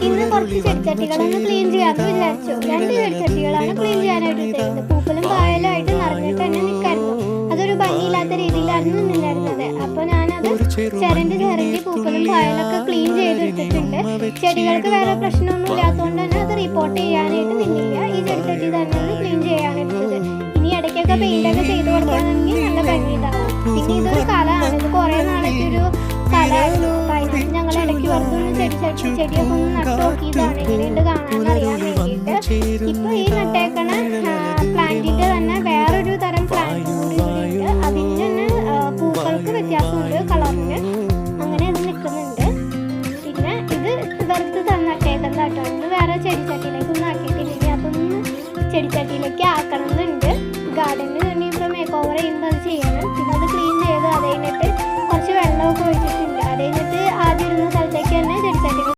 ഇന്ന് കുറച്ച് ചെടിച്ചട്ടികളൊന്ന് ക്ലീൻ ചെയ്യാമെന്ന് വിചാരിച്ചു. 2 ചെടിച്ചട്ടികളാണ് ക്ലീൻ ചെയ്യാനായിട്ട് ഇട്ടേക്കുന്നത്. പൂപ്പലും കായലായിട്ട് നിറഞ്ഞിട്ട് തന്നെ നിൽക്കായിരുന്നു. അതൊരു ഭംഗിയില്ലാത്ത രീതിയിലായിരുന്നു നിന്നിരുന്നത്. അപ്പോൾ ഞാനത് ചിരണ്ടി പൂപ്പലും കായലൊക്കെ ക്ലീൻ ചെയ്തിട്ടിട്ടുണ്ട്. ചെടികൾക്ക് വേറെ പ്രശ്നമൊന്നും ഇല്ലാത്തതുകൊണ്ട് തന്നെ അത് റിപ്പോർട്ട് ചെയ്യാനായിട്ട് നിന്നില്ല. ഈ ചെടിച്ചട്ടി തന്നെയാണ് ക്ലീൻ ചെയ്യാനെടുത്തത്. ഇനി ഇടയ്ക്കൊക്കെ പെയിൻ്റൊക്കെ ചെയ്ത് കൊടുക്കുകയാണെങ്കിൽ നല്ല ഭംഗിയുണ്ടാവും. പിന്നെ ഇതൊരു കലയാണ്. ഇത് കുറേ നാളേക്കൊരു കലയായിരുന്നു. ഞങ്ങൾ ഇടയ്ക്ക് പുറത്തൊന്ന് ചെടിയൊക്കെ ഒന്ന് നട്ടു നോക്കിയതാണ് എങ്ങനെയുണ്ട് കാണാൻ അറിയാൻ വേണ്ടിയിട്ട്. ഇപ്പോൾ ഈ നട്ടേക്കണ പ്ലാന്റിൻ്റെ തന്നെ വേറൊരു തരം പ്ലാന്റ് കൂടി ഉണ്ട്. അതിന് തന്നെ പൂക്കൾക്ക് വ്യത്യാസമുണ്ട്, കളറിന്. അങ്ങനെ അത് നിൽക്കുന്നുണ്ട്. പിന്നെ ഇത് വെറുതെ നട്ടേക്കുന്നത് കേട്ടോ. ഇത് വേറെ ചെടിച്ചട്ടിയിലേക്കൊന്നും ആക്കിയിട്ടില്ലെങ്കിൽ അതൊന്ന് ചെടിച്ചട്ടിയിലേക്ക് ആക്കണം എന്നുണ്ട്. ഗാർഡനിൽ തന്നെ ഇപ്പോൾ മേക്ക് ഓവർ ചെയ്യുമ്പോൾ അത് ചെയ്യണം. പിന്നെ അത് ക്ലീൻ ചെയ്ത് അത് കഴിഞ്ഞിട്ട്